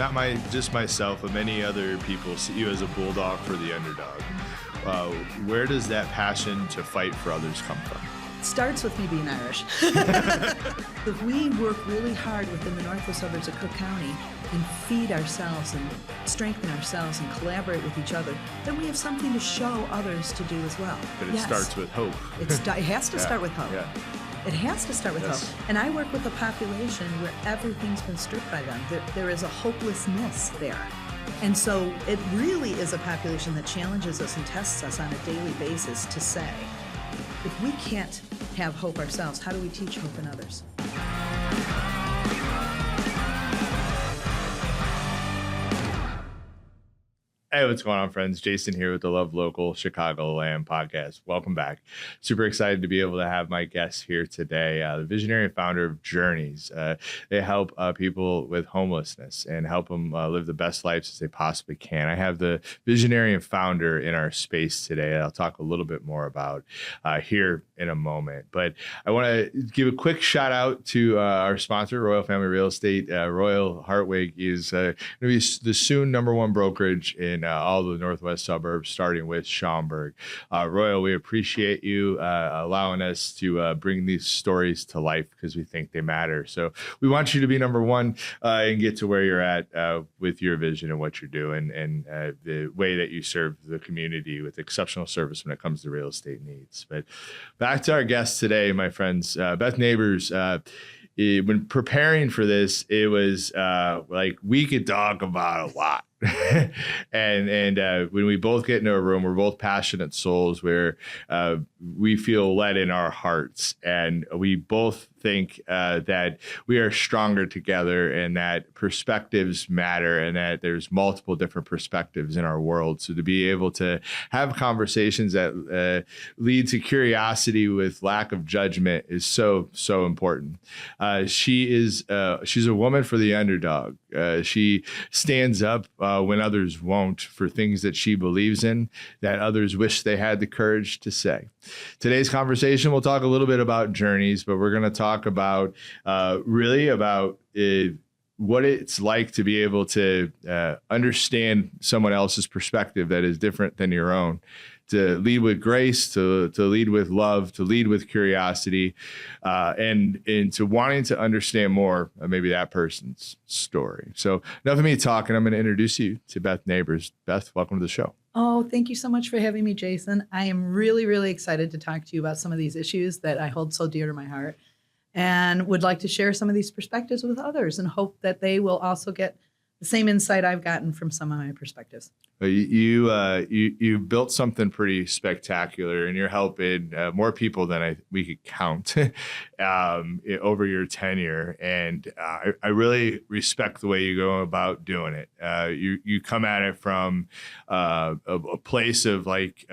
not just myself, but many other people see you as a bulldog for the underdog. Where does that passion to fight for others come from? It starts with me being Irish. If we work really hard within the northwest suburbs of Cook County and feed ourselves and strengthen ourselves and collaborate with each other, then we have something to show others to do as well. But it starts with hope. It has to start with hope. Yeah. It has to start with hope. And I work with a population where everything's been stripped by them. There is a hopelessness there. And so it really is a population that challenges us and tests us on a daily basis to say, if we can't have hope ourselves, how do we teach hope in others? Hey, what's going on, friends? Jason here with the Love Local Chicagoland podcast. Welcome back. Super excited to be able to have my guest here today, the visionary and founder of Journeys. They help people with homelessness and help them live the best lives as they possibly can. I have the visionary and founder in our space today. I'll talk a little bit more about here in a moment. But I want to give a quick shout out to our sponsor, Royal Family Real Estate. Royal Hartwig is going to be the soon #1 brokerage in all the northwest suburbs, starting with Schaumburg. Royal, we appreciate you allowing us to bring these stories to life because we think they matter. So we want you to be #1 and get to where you're at with your vision and what you're doing and the way that you serve the community with exceptional service when it comes to real estate needs. But back to our guest today, my friends, Beth Nabors. When preparing for this, it was like we could talk about a lot. and when we both get into a room, we're both passionate souls where we feel led in our hearts, and we both think that we are stronger together and that perspectives matter and that there's multiple different perspectives in our world. So to be able to have conversations that lead to curiosity with lack of judgment is so important. She's a woman for the underdog. She stands up when others won't for things that she believes in, that others wish they had the courage to say. Today's conversation, we'll talk a little bit about Journeys, but we're going to talk about really about what it's like to be able to understand someone else's perspective that is different than your own, to lead with grace, to lead with love, to lead with curiosity, and to wanting to understand more of maybe that person's story. So enough of me talking. I'm going to introduce you to Beth Nabors. Beth, welcome to the show. Oh, thank you so much for having me, Jason. I am really, really excited to talk to you about some of these issues that I hold so dear to my heart and would like to share some of these perspectives with others and hope that they will also get the same insight I've gotten from some of my perspectives. You built something pretty spectacular, and you're helping more people than we could count over your tenure. And I really respect the way you go about doing it. You come at it from a place of like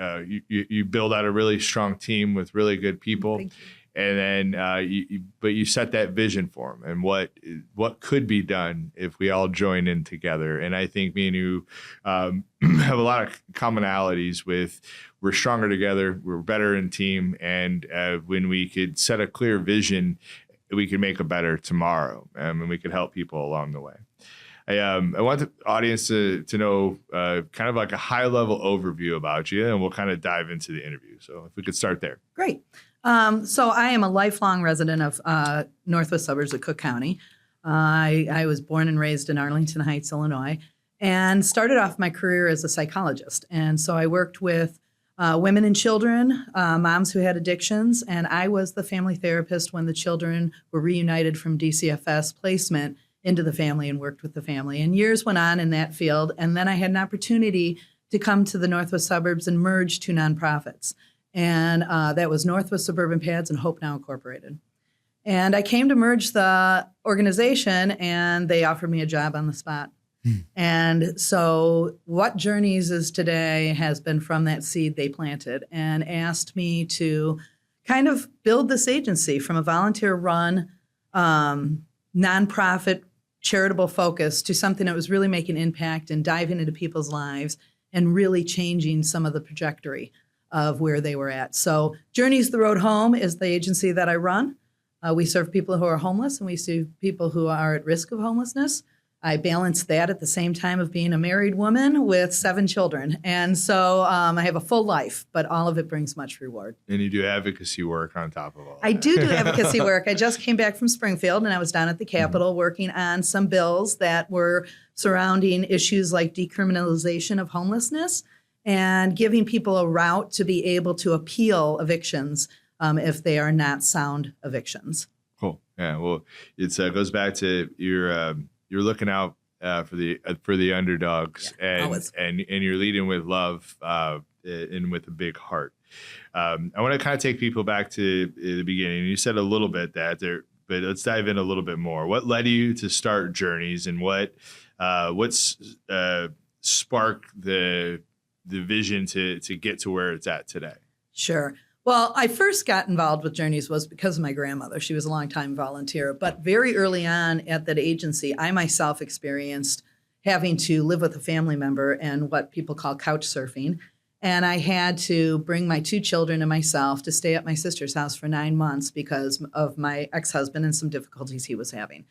you build out a really strong team with really good people. Thank you. And then, but you set that vision for them and what could be done if we all join in together. And I think me and you have a lot of commonalities with we're stronger together, we're better in team, and when we could set a clear vision, we could make a better tomorrow, and we could help people along the way. I want the audience to know kind of like a high-level overview about you, and we'll kind of dive into the interview. So if we could start there. Great. So I am a lifelong resident of northwest suburbs of Cook County. I was born and raised in Arlington Heights, Illinois, and started off my career as a psychologist. And so I worked with women and children, moms who had addictions, and I was the family therapist when the children were reunited from DCFS placement into the family and worked with the family. And years went on in that field, and then I had an opportunity to come to the northwest suburbs and merge two nonprofits. And that was Northwest Suburban Pads and Hope Now Incorporated. And I came to merge the organization, and they offered me a job on the spot. And so what Journeys is today has been from that seed they planted and asked me to kind of build this agency from a volunteer-run, nonprofit, charitable focus to something that was really making impact and diving into people's lives and really changing some of the trajectory of where they were at. So Journeys the Road Home is the agency that I run. We serve people who are homeless, and we serve people who are at risk of homelessness. I balance that at the same time of being a married woman with 7 children. And so I have a full life, but all of it brings much reward. And you do advocacy work on top of all I that. do advocacy work. I just came back from Springfield, and I was down at the Capitol working on some bills that were surrounding issues like decriminalization of homelessness and giving people a route to be able to appeal evictions if they are not sound evictions. Cool. Yeah. Well, it goes back to you're looking out for the underdogs, and you're leading with love and with a big heart. I want to kind of take people back to the beginning. You said a little bit that there, but let's dive in a little bit more. What led you to start Journeys, and what's sparked the vision to get to where it's at today? Sure. Well, I first got involved with Journeys was because of my grandmother. She was a longtime volunteer. But very early on at that agency, I myself experienced having to live with a family member and what people call couch surfing. And I had to bring my 2 children and myself to stay at my sister's house for 9 months because of my ex-husband and some difficulties he was having.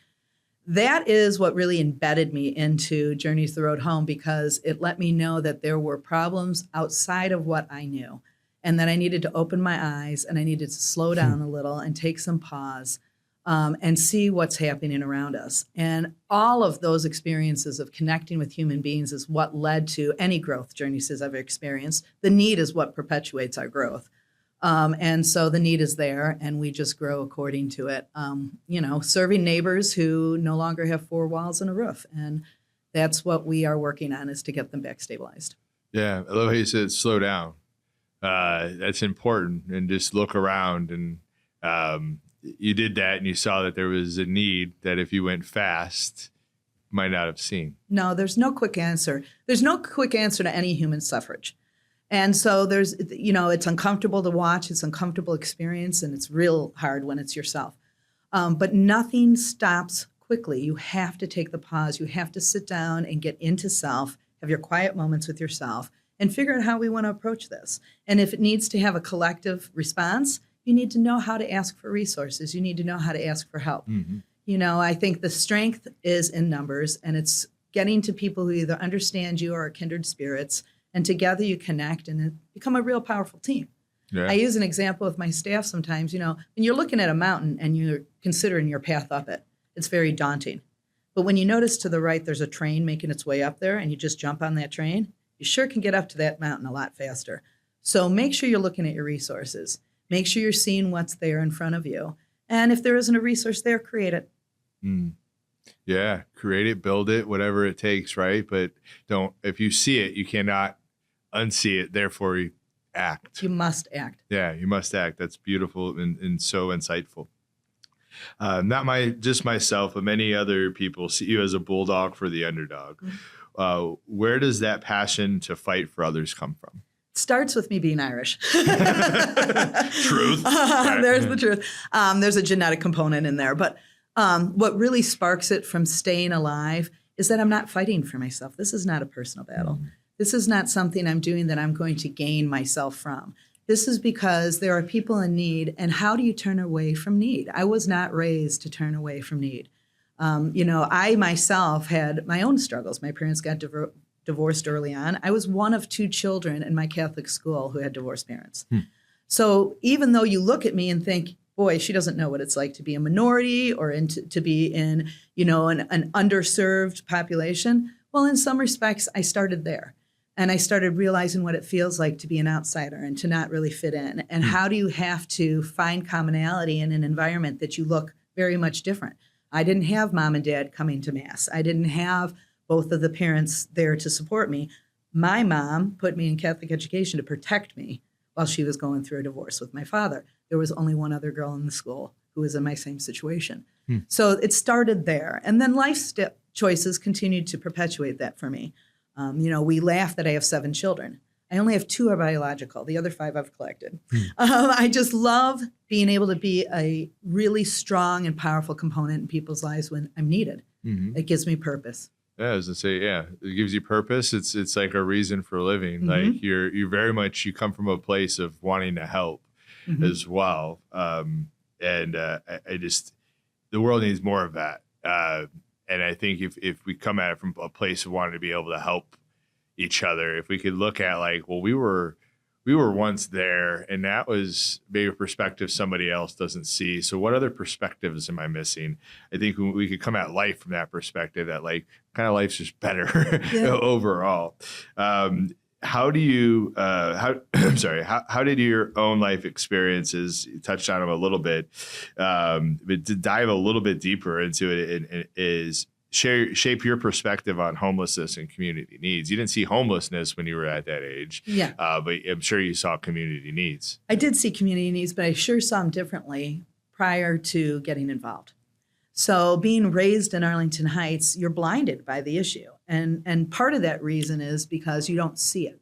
That is what really embedded me into Journeys the Road Home, because it let me know that there were problems outside of what I knew, and that I needed to open my eyes and I needed to slow down a little and take some pause and see what's happening around us. And all of those experiences of connecting with human beings is what led to any growth Journeys has ever experienced. The need is what perpetuates our growth. And so the need is there, and we just grow according to it. Serving neighbors who no longer have 4 walls and a roof. And that's what we are working on, is to get them back stabilized. Yeah. I love how you said slow down. That's important, and just look around. And you did that, and you saw that there was a need that if you went fast, might not have seen. No, there's no quick answer. There's no quick answer to any human suffrage. And so it's uncomfortable to watch, it's uncomfortable experience, and it's real hard when it's yourself. But nothing stops quickly. You have to take the pause. You have to sit down and get into self, have your quiet moments with yourself, and figure out how we want to approach this. And if it needs to have a collective response, you need to know how to ask for resources. You need to know how to ask for help. Mm-hmm. I think the strength is in numbers, and it's getting to people who either understand you or are kindred spirits, and together you connect and become a real powerful team. Yeah. I use an example with my staff sometimes. When you're looking at a mountain and you're considering your path up it, it's very daunting. But when you notice to the right there's a train making its way up there, and you just jump on that train, you sure can get up to that mountain a lot faster. So make sure you're looking at your resources. Make sure you're seeing what's there in front of you. And if there isn't a resource there, create it. Yeah, create it, build it, whatever it takes, right? But if you see it, you cannot unsee it. Therefore, you act. You must act. Yeah, you must act. That's beautiful and so insightful. Not just myself, but many other people see you as a bulldog for the underdog. Mm-hmm. Where does that passion to fight for others come from? It starts with me being Irish. Truth. There's the truth. There's a genetic component in there. But what really sparks it from staying alive is that I'm not fighting for myself. This is not a personal battle. Mm-hmm. This is not something I'm doing that I'm going to gain myself from. This is because there are people in need, and how do you turn away from need? I was not raised to turn away from need. I myself had my own struggles. My parents got divorced early on. I was one of 2 children in my Catholic school who had divorced parents. So even though you look at me and think, boy, she doesn't know what it's like to be a minority or to be in, an underserved population. Well, in some respects, I started there. And I started realizing what it feels like to be an outsider and to not really fit in. And how do you have to find commonality in an environment that you look very much different? I didn't have mom and dad coming to Mass. I didn't have both of the parents there to support me. My mom put me in Catholic education to protect me while she was going through a divorce with my father. There was only one other girl in the school who was in my same situation. So it started there. And then life choices continued to perpetuate that for me. We laugh that I have 7 children. I only have 2 are biological. The other 5 I've collected. I just love being able to be a really strong and powerful component in people's lives when I'm needed. Mm-hmm. It gives me purpose. Yeah, as I say, it gives you purpose. It's like a reason for living. Mm-hmm. Like you're very much, you come from a place of wanting to help as well. I just, the world needs more of that. And I think if we come at it from a place of wanting to be able to help each other, if we could look at like, well, we were once there, and that was maybe a perspective somebody else doesn't see. So what other perspectives am I missing? I think we could come at life from that perspective, that like kind of life's just better overall. How do you how did your own life experiences, you touched on them a little bit, but to dive a little bit deeper into it, is shape your perspective on homelessness and community needs? You didn't see homelessness when you were at that age, but I'm sure you saw community needs. I did see community needs, but I sure saw them differently prior to getting involved. So being raised in Arlington Heights, you're blinded by the issue. And part of that reason is because you don't see it.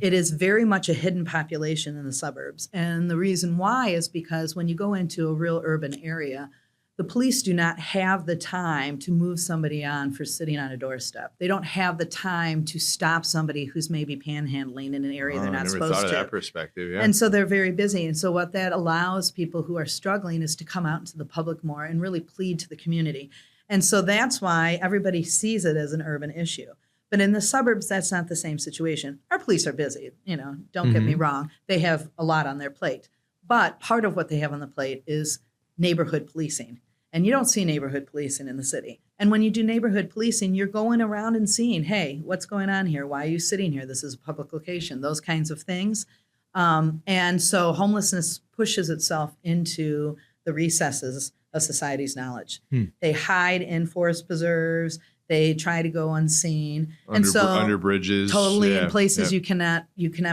It is very much a hidden population in the suburbs. And the reason why is because when you go into a real urban area, the police do not have the time to move somebody on for sitting on a doorstep. They don't have the time to stop somebody who's maybe panhandling in an area they're not supposed to. I never thought of that perspective, yeah. And so they're very busy. And so what that allows people who are struggling is to come out into the public more and really plead to the community. And so that's why everybody sees it as an urban issue. But in the suburbs, that's not the same situation. Our police are busy, don't get me wrong. They have a lot on their plate. But part of what they have on the plate is neighborhood policing. And you don't see neighborhood policing in the city. And when you do neighborhood policing, you're going around and seeing, hey, what's going on here? Why are you sitting here? This is a public location, those kinds of things. And so homelessness pushes itself into the recesses of society's knowledge. They hide in forest preserves. They try to go unseen. Under bridges. Totally in places you cannot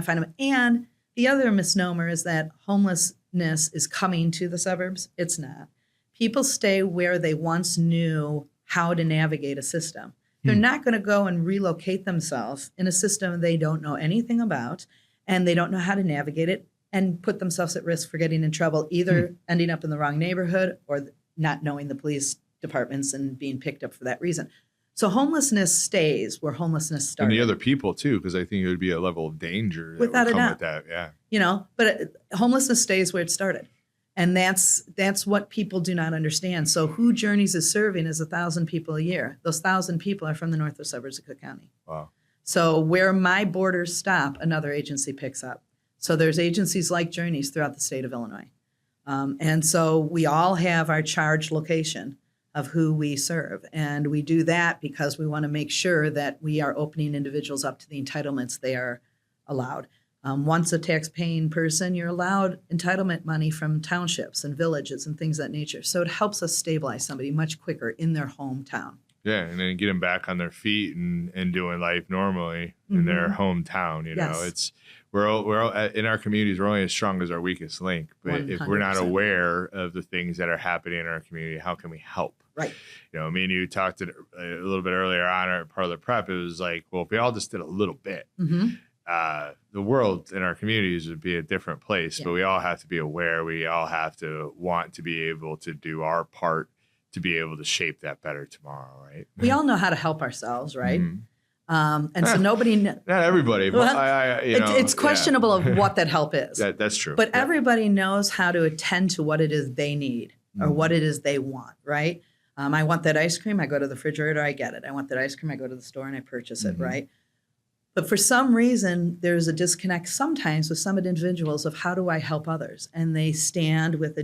find them. And the other misnomer is that homelessness is coming to the suburbs. It's not. People stay where they once knew how to navigate a system. They're not going to go and relocate themselves in a system they don't know anything about, and they don't know how to navigate it and put themselves at risk for getting in trouble, either ending up in the wrong neighborhood or not knowing the police departments and being picked up for that reason. So homelessness stays where homelessness started. And the other people too, because I think it would be a level of danger that without would a come doubt. with that. Yeah. But homelessness stays where it started. And that's what people do not understand. So who Journeys is serving is 1,000 people a year. Those 1,000 people are from the northwest suburbs of Cook County. Wow. So where my borders stop, another agency picks up. So there's agencies like Journeys throughout the state of Illinois. And so we all have our charged location of who we serve. And we do that because we want to make sure that we are opening individuals up to the entitlements they are allowed. Once a tax-paying person, you're allowed entitlement money from townships and villages and things of that nature. So it helps us stabilize somebody much quicker in their hometown. Yeah, and then get them back on their feet and doing life normally in their hometown. It's we're all in our communities. We're only as strong as our weakest link. But 100%. If we're not aware of the things that are happening in our community, how can we help? Right. Me and you talked a little bit earlier on our part of the prep. It was like, well, if we all just did a little bit. The world in our communities would be a different place, but we all have to be aware. We all have to want to be able to do our part to be able to shape that better tomorrow, right? We all know how to help ourselves, right? And so nobody... Not everybody, but it's questionable of what that help is. That's true. But everybody knows how to attend to what it is they need or what it is they want, right? I want that ice cream, I go to the refrigerator, I get it. I want that ice cream, I go to the store and I purchase it, right? But for some reason, there's a disconnect sometimes with some individuals of how do I help others? And they stand with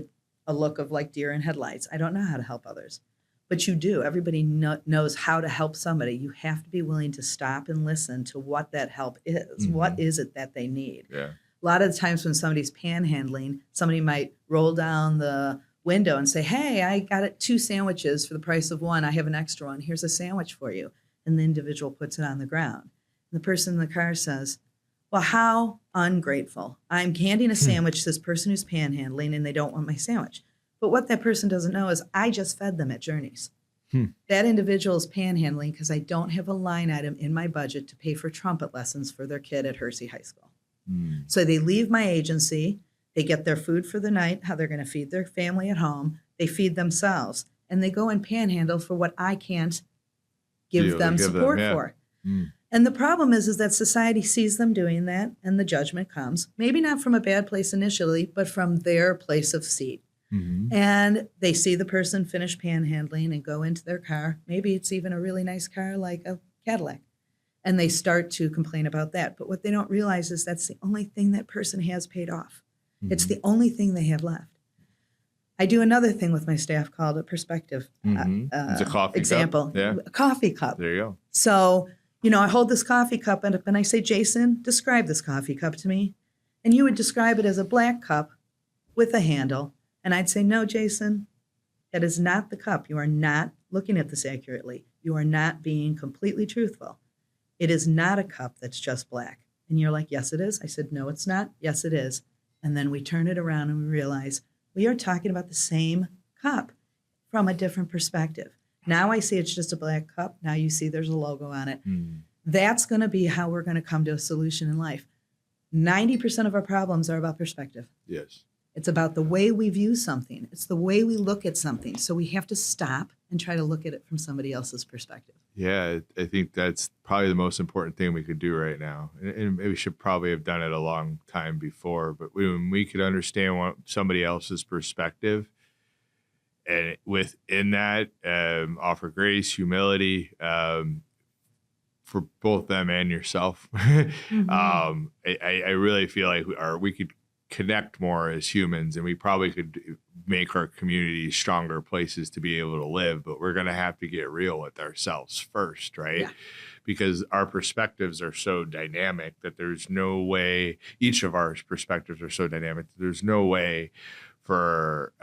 a look of like deer in headlights. I don't know how to help others. But you do. Everybody knows how to help somebody. You have to be willing to stop and listen to what that help is. What is it that they need? Yeah. A lot of the times when somebody's panhandling, somebody might roll down the window and say, hey, I got 2 sandwiches for the price of one. I have an extra one. Here's a sandwich for you. And the individual puts it on the ground. The person in the car says, well, how ungrateful. I'm handing a sandwich to this person who's panhandling and they don't want my sandwich. But what that person doesn't know is I just fed them at Journeys. That individual is panhandling because I don't have a line item in my budget to pay for trumpet lessons for their kid at Hersey High School. So they leave my agency, they get their food for the night, how they're going to feed their family at home, they feed themselves, and they go and panhandle for what I can't give them support for. And the problem is that society sees them doing that, and the judgment comes, maybe not from a bad place initially, but from their place of seat. And they see the person finish panhandling and go into their car. Maybe it's even a really nice car like a Cadillac. And they start to complain about that. But what they don't realize is that's the only thing that person has paid off. It's the only thing they have left. I do another thing with my staff called a perspective it's a coffee example. cup. Yeah. A coffee cup. There you go. So, I hold this coffee cup and I say, Jason, describe this coffee cup to me. And you would describe it as a black cup with a handle. And I'd say, no, Jason, that is not the cup. You are not looking at this accurately. You are not being completely truthful. It is not a cup that's just black. And you're like, yes, it is. I said, no, it's not. Yes, it is. And then we turn it around and we realize we are talking about the same cup from a different perspective. Now I see it's just a black cup. Now you see there's a logo on it. That's going to be how we're going to come to a solution in life. 90% of our problems are about perspective. Yes. It's about the way we view something. It's the way we look at something. So we have to stop and try to look at it from somebody else's perspective. Yeah, I think that's probably the most important thing we could do right now. And we should probably have done it a long time before. But when we could understand somebody else's perspective, and within that, offer grace, humility for both them and yourself. I really feel like we could connect more as humans, and we probably could make our communities stronger places to be able to live, but we're going to have to get real with ourselves first, right? Yeah. Because our perspectives are so dynamic that there's no way, each of our perspectives are so dynamic that there's no way for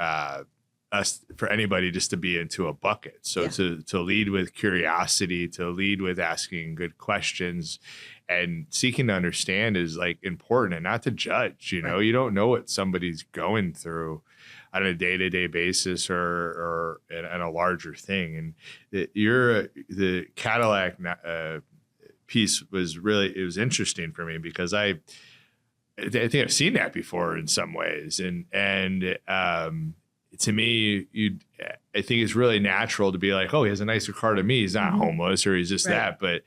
anybody just to be into a bucket. So to lead with curiosity, to lead with asking good questions and seeking to understand is like important, and not to judge. You don't know what somebody's going through on a day-to-day basis or in a larger thing. And the Cadillac piece was interesting for me because I think I've seen that before in some ways. And to me, I think it's really natural to be like, oh, he has a nicer car than me. He's not homeless, or he's just that, but he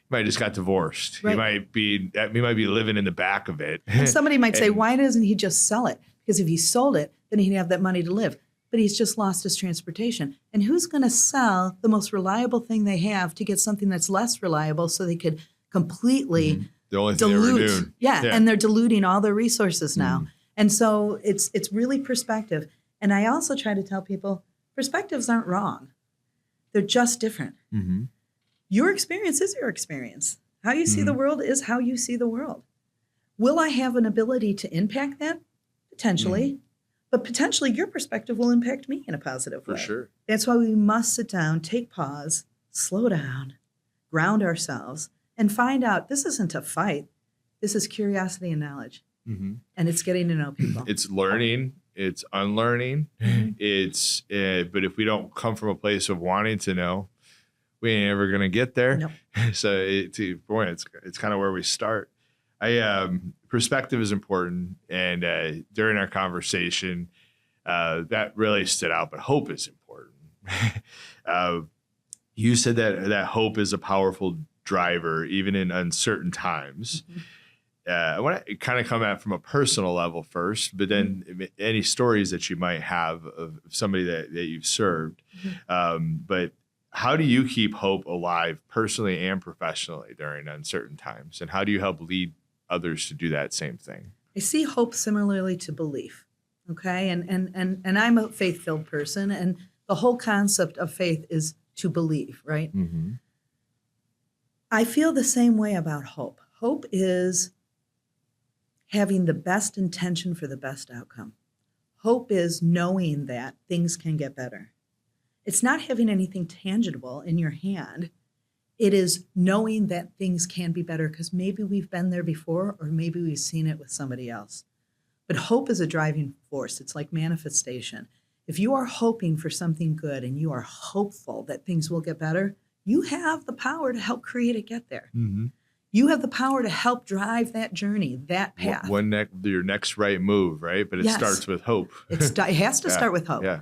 might have just got divorced. Right. He might be living in the back of it. And somebody might say, why doesn't he just sell it? Because if he sold it, then he'd have that money to live. But he's just lost his transportation. And who's going to sell the most reliable thing they have to get something that's less reliable so they could completely the only thing dilute? They were doing. Yeah, and they're diluting all their resources now. And so it's really perspective. And I also try to tell people perspectives aren't wrong. They're just different. Your experience is your experience. How you see the world is how you see the world. Will I have an ability to impact that? Potentially. But potentially your perspective will impact me in a positive way. For sure. That's why we must sit down, take pause, slow down, ground ourselves, and find out this isn't a fight. This is curiosity and knowledge. And it's getting to know people. It's learning. It's unlearning. It's but if we don't come from a place of wanting to know, we ain't ever gonna get there. Nope. So it's kind of where we start. Perspective is important, and during our conversation, that really stood out. But hope is important. You said that hope is a powerful driver, even in uncertain times. I want to kind of come at from a personal level first, but then any stories that you might have of somebody that you've served. But how do you keep hope alive personally and professionally during uncertain times? And how do you help lead others to do that same thing? I see hope similarly to belief. Okay. And I'm a faith-filled person, and the whole concept of faith is to believe, right? I feel the same way about hope. Hope is having the best intention for the best outcome. Hope is knowing that things can get better. It's not having anything tangible in your hand. It is knowing that things can be better because maybe we've been there before, or maybe we've seen it with somebody else. But hope is a driving force. It's like manifestation. If you are hoping for something good and you are hopeful that things will get better, you have the power to help create it get there. You have the power to help drive that journey, that path. Your next right move, right? But it starts with hope. It has to start with hope. Yeah.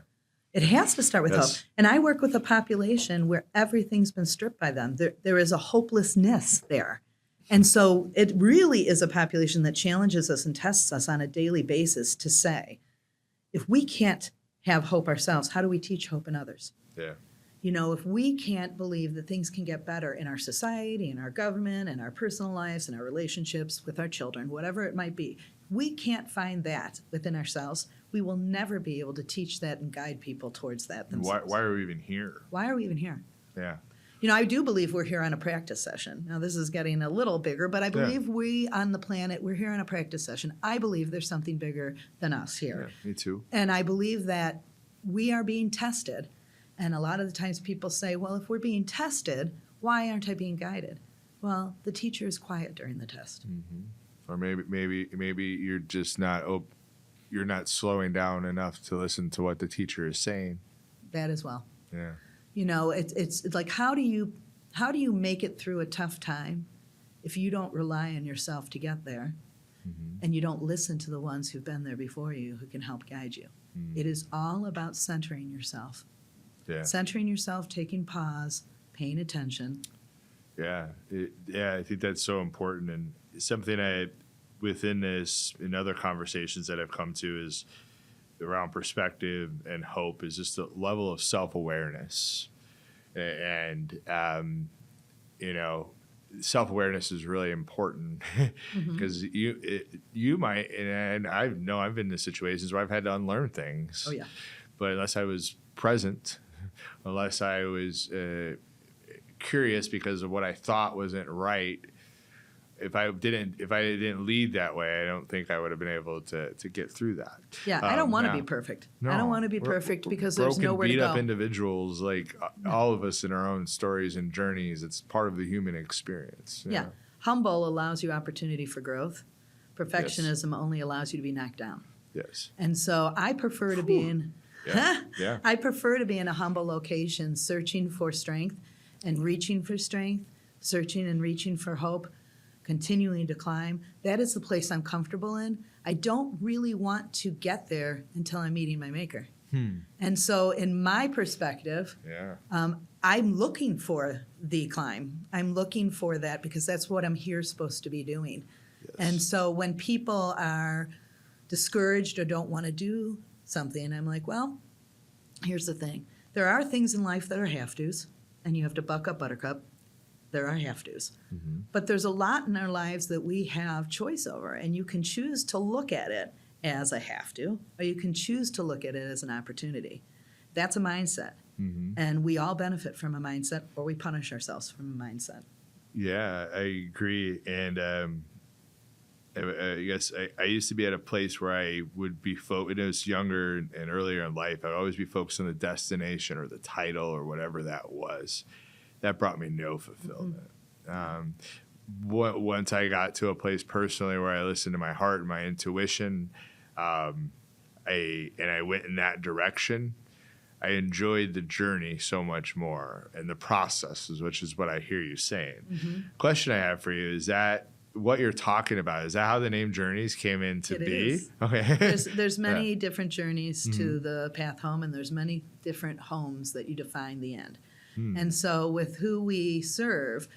It has to start with hope. And I work with a population where everything's been stripped by them. There is a hopelessness there. And so it really is a population that challenges us and tests us on a daily basis to say, if we can't have hope ourselves, how do we teach hope in others? Yeah. You know, if we can't believe that things can get better in our society, in our government, in our personal lives, in our relationships with our children, whatever it might be, we can't find that within ourselves, we will never be able to teach that and guide people towards that themselves. Why are we even here? Why are we even here? Yeah. You know, I do believe we're here on a practice session. Now, this is getting a little bigger, but I believe we on the planet, we're here on a practice session. I believe there's something bigger than us here. Yeah, me too. And I believe that we are being tested. And a lot of the times people say, well, if we're being tested, why aren't I being guided? Well, the teacher is quiet during the test. Mm-hmm. Or maybe you're just you're not slowing down enough to listen to what the teacher is saying. That as well. Yeah. You know, it's like, how do you make it through a tough time if you don't rely on yourself to get there, and you don't listen to the ones who've been there before you who can help guide you? It is all about centering yourself. Yeah. Centering yourself, taking pause, paying attention. Yeah. I think that's so important. And something within this, in other conversations that I've come to, is around perspective and hope, is just the level of self-awareness. And, you know, self-awareness is really important because you might, and I've been in situations where I've had to unlearn things. Oh, yeah. But unless I was present, unless I was curious because of what I thought wasn't right, if I didn't lead that way, I don't think I would have been able to get through that. Yeah, I don't want to be perfect. No, I don't want to be perfect because there's broken, nowhere to go. beat up individuals, like all of us in our own stories and journeys. It's part of the human experience. Yeah. Humble allows you opportunity for growth. Perfectionism only allows you to be knocked down. Yes. And so I prefer to be in I prefer to be in a humble location, searching for strength and reaching for strength, searching and reaching for hope, continuing to climb. That is the place I'm comfortable in. I don't really want to get there until I'm meeting my maker. And so in my perspective, I'm looking for the climb. I'm looking for that because that's what I'm here supposed to be doing. Yes. And so when people are discouraged or don't want to do something, I'm like, well, here's the thing. There are things in life that are have-tos, and you have to buck up, buttercup. There are have-tos. But there's a lot in our lives that we have choice over, and you can choose to look at it as a have-to, or you can choose to look at it as an opportunity. That's a mindset. And we all benefit from a mindset, or we punish ourselves from a mindset. Yeah, I agree. And I guess I used to be at a place where I would be when I was younger and earlier in life, I'd always be focused on the destination or the title or whatever that was. That brought me no fulfillment. Once I got to a place personally where I listened to my heart and my intuition, and I went in that direction, I enjoyed the journey so much more and the process, which is what I hear you saying. Question I have for you is that what you're talking about, is that how the name Journeys came into be? Is. Okay. There's many different journeys to the path home, and there's many different homes that you define the end. And so with who we serve,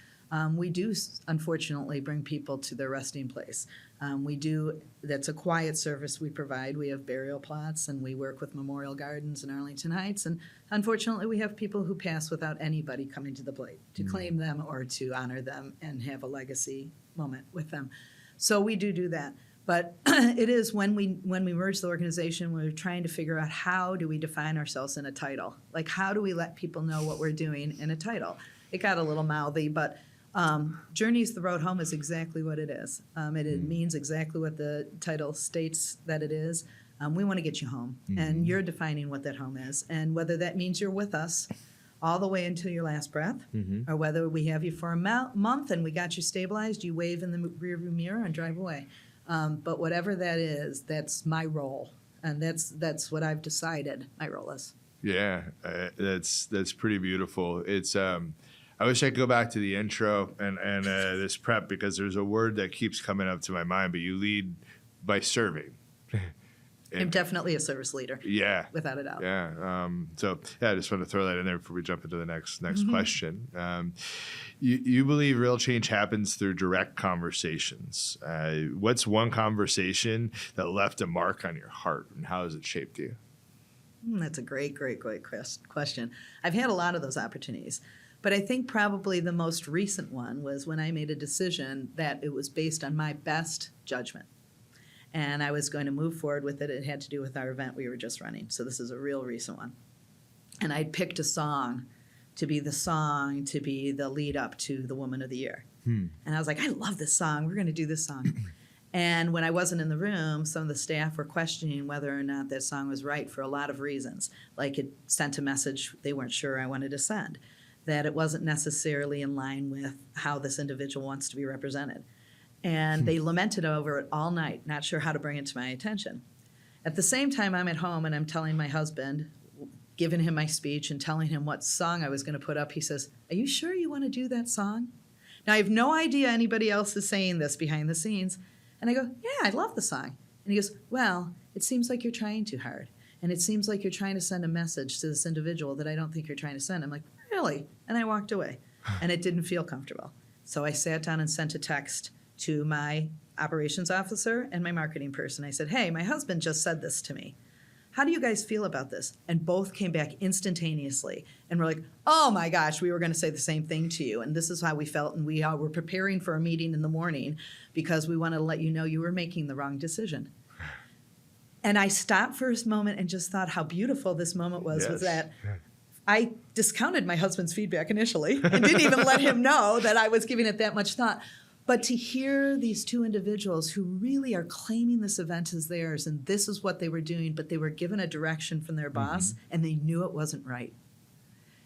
we do unfortunately bring people to their resting place. That's a quiet service we provide. We have burial plots, and we work with Memorial Gardens in Arlington Heights. And unfortunately, we have people who pass without anybody coming to the plate to claim them or to honor them and have a legacy moment with them. So we do that. But it is when we merged the organization, we were trying to figure out how do we define ourselves in a title? Like, how do we let people know what we're doing in a title? It got a little mouthy, but Journeys the Road Home is exactly what it is. It means exactly what the title states that it is. We want to get you home, and you're defining what that home is. And whether that means you're with us all the way until your last breath, or whether we have you for a month and we got you stabilized, you wave in the rearview mirror and drive away. But whatever that is, that's my role, and that's what I've decided my role is. Yeah, that's pretty beautiful. It's I wish I could go back to the intro and this prep, because there's a word that keeps coming up to my mind. But you lead by serving. I'm definitely a service leader. Yeah, without a doubt. Yeah. I just want to throw that in there before we jump into the next question. You believe real change happens through direct conversations. What's one conversation that left a mark on your heart, and how has it shaped you? That's a great question. I've had a lot of those opportunities. But I think probably the most recent one was when I made a decision that it was based on my best judgment. And I was going to move forward with it. It had to do with our event we were just running. So this is a real recent one. And I'd picked a song to be the lead up to the Woman of the Year. And I was like, I love this song. We're going to do this song. And when I wasn't in the room, some of the staff were questioning whether or not that song was right for a lot of reasons. Like it sent a message they weren't sure I wanted to send, that it wasn't necessarily in line with how this individual wants to be represented. And they lamented over it all night, not sure how to bring it to my attention. At the same time, I'm at home and I'm telling my husband, giving him my speech and telling him what song I was going to put up. He says, are you sure you want to do that song? Now, I have no idea anybody else is saying this behind the scenes. And I go, yeah, I love the song. And he goes, well, it seems like you're trying too hard. And it seems like you're trying to send a message to this individual that I don't think you're trying to send. I'm like, really? And I walked away. And it didn't feel comfortable. So I sat down and sent a text to my operations officer and my marketing person. I said, hey, my husband just said this to me. How do you guys feel about this? And both came back instantaneously and were like, oh my gosh, we were going to say the same thing to you. And this is how we felt. And we were preparing for a meeting in the morning because we wanted to let you know you were making the wrong decision. And I stopped for a moment and just thought how beautiful this moment was that I discounted my husband's feedback initially and didn't even let him know that I was giving it that much thought. But to hear these two individuals who really are claiming this event as theirs and this is what they were doing, but they were given a direction from their boss and they knew it wasn't right.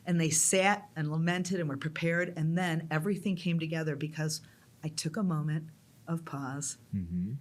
And they sat and lamented and were prepared, and then everything came together because I took a moment of pause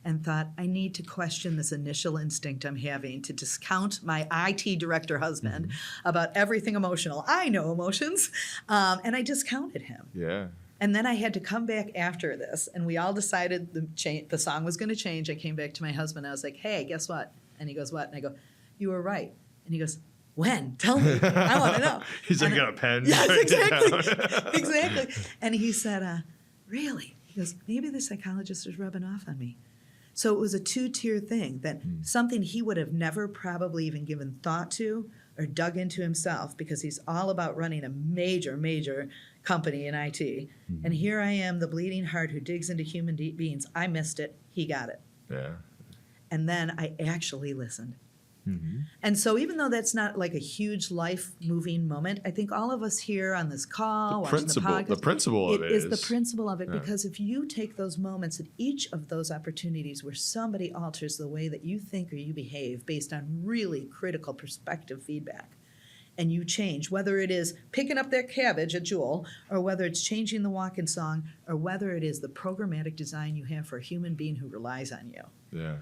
and thought, I need to question this initial instinct I'm having to discount my IT director husband about everything emotional. I know emotions. And I discounted him. Yeah. And then I had to come back after this, and we all decided the song was going to change. I came back to my husband. I was like, hey, guess what? And he goes, what? And I go, you were right. And he goes, when? Tell me. I want to know. He's like, got a pen. Yes, exactly. Exactly. And he said, really? He goes, maybe the psychologist is rubbing off on me. So it was a two-tier thing, that something he would have never probably even given thought to or dug into himself, because he's all about running a major, major company in IT. And here I am, the bleeding heart who digs into human beings. I missed it. He got it. Yeah. And then I actually listened. And so even though that's not like a huge life-moving moment, I think all of us here on this call, watching the podcast, the principle of it is the principle of it. Because if you take those moments at each of those opportunities where somebody alters the way that you think or you behave based on really critical perspective feedback, and you change, whether it is picking up that cabbage at Jewel, or whether it's changing the walk-in song, or whether it is the programmatic design you have for a human being who relies on you. Yeah.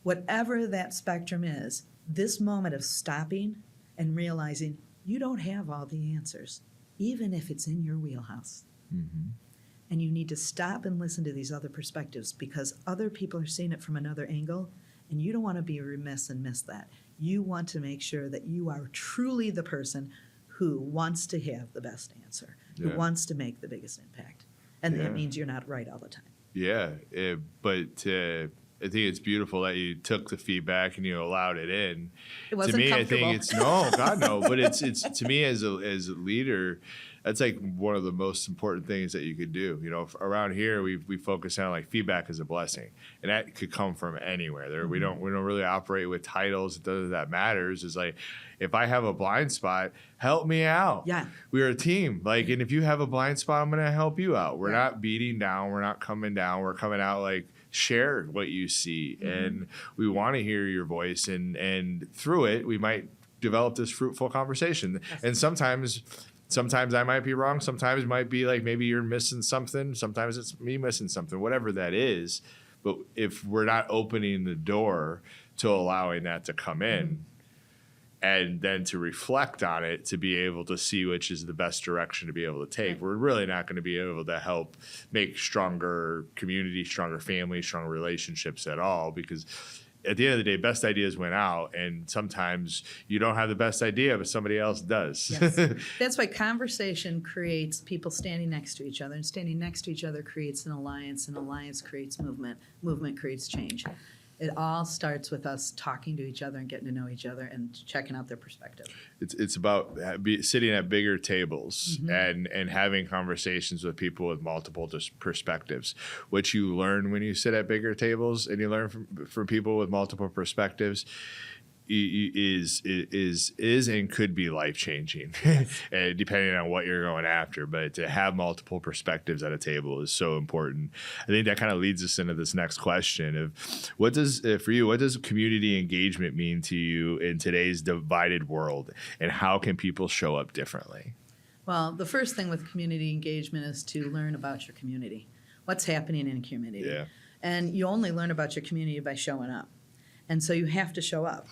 Whatever that spectrum is, this moment of stopping and realizing you don't have all the answers, even if it's in your wheelhouse. And you need to stop and listen to these other perspectives, because other people are seeing it from another angle, and you don't want to be remiss and miss that. You want to make sure that you are truly the person who wants to have the best answer, who wants to make the biggest impact. And that means you're not right all the time. Yeah, I think it's beautiful that you took the feedback and you allowed it in. It wasn't to me, comfortable. I think it's no, God no. But it's to me as a leader, that's like one of the most important things that you could do. You know, around here we focus on like feedback is a blessing, and that could come from anywhere. We don't really operate with titles. That matters. Is like, if I have a blind spot, help me out. Yeah. We're a team. Like, and if you have a blind spot, I'm gonna help you out. We're not beating down. We're not coming down. We're coming out like, share what you see, and we want to hear your voice, and through it we might develop this fruitful conversation. And sometimes I might be wrong, sometimes it might be like maybe you're missing something, sometimes it's me missing something, whatever that is. But if we're not opening the door to allowing that to come in, and then to reflect on it, to be able to see which is the best direction to be able to take, we're really not going to be able to help make stronger communities, stronger families, stronger relationships at all. Because at the end of the day, best ideas win out, and sometimes you don't have the best idea, but somebody else does. Yes. That's why conversation creates people standing next to each other, and standing next to each other creates an alliance creates movement creates change. It all starts with us talking to each other and getting to know each other and checking out their perspective. It's about sitting at bigger tables and having conversations with people with multiple perspectives. What you learn when you sit at bigger tables and you learn from people with multiple perspectives is and could be life-changing depending on what you're going after. But to have multiple perspectives at a table is so important. I think that kind of leads us into this next question of what does community engagement mean to you in today's divided world, and how can people show up differently? Well, the first thing with community engagement is to learn about your community. What's happening in a community? Yeah. And you only learn about your community by showing up. And so you have to show up.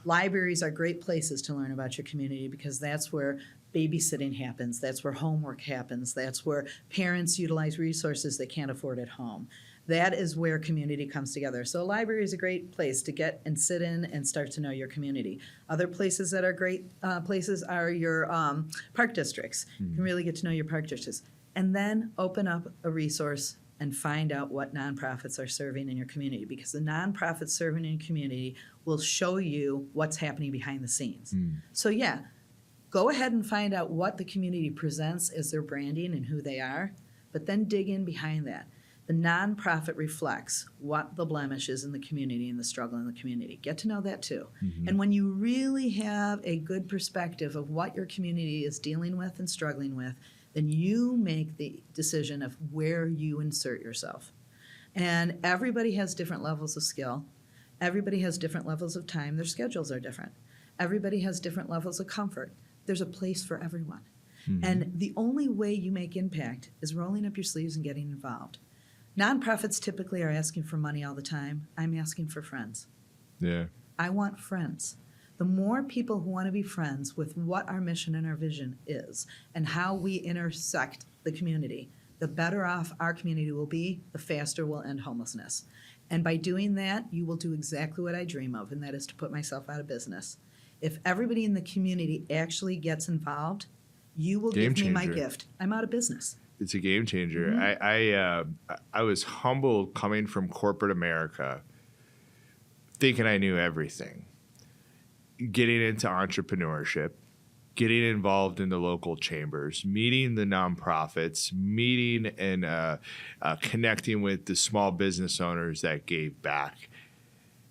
Libraries are great places to learn about your community because that's where babysitting happens. That's where homework happens. That's where parents utilize resources they can't afford at home. That is where community comes together. So a library is a great place to get and sit in and start to know your community. Other places that are great places are your park districts. You can really get to know your park districts. And then open up a resource and find out what nonprofits are serving in your community, because the nonprofits serving in your community will show you what's happening behind the scenes. So yeah, go ahead and find out what the community presents as their branding and who they are, but then dig in behind that. The nonprofit reflects what the blemish is in the community and the struggle in the community. Get to know that too. And when you really have a good perspective of what your community is dealing with and struggling with, then you make the decision of where you insert yourself. And everybody has different levels of skill. Everybody has different levels of time. Their schedules are different. Everybody has different levels of comfort. There's a place for everyone. And the only way you make impact is rolling up your sleeves and getting involved. Nonprofits typically are asking for money all the time. I'm asking for friends. Yeah. I want friends. The more people who want to be friends with what our mission and our vision is and how we intersect the community, the better off our community will be, the faster we'll end homelessness. And by doing that, you will do exactly what I dream of, and that is to put myself out of business. If everybody in the community actually gets involved, you will give me my gift. I'm out of business. It's a game changer. I was humbled coming from corporate America, thinking I knew everything. Getting into entrepreneurship, getting involved in the local chambers, meeting the nonprofits, meeting and connecting with the small business owners that gave back.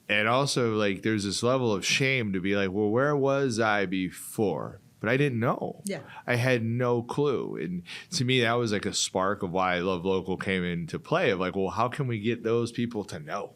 And also, like, there's this level of shame to be like, well, where was I before? But I didn't know. Yeah. I had no clue. And to me, that was like a spark of why Love Local came into play of like, well, how can we get those people to know?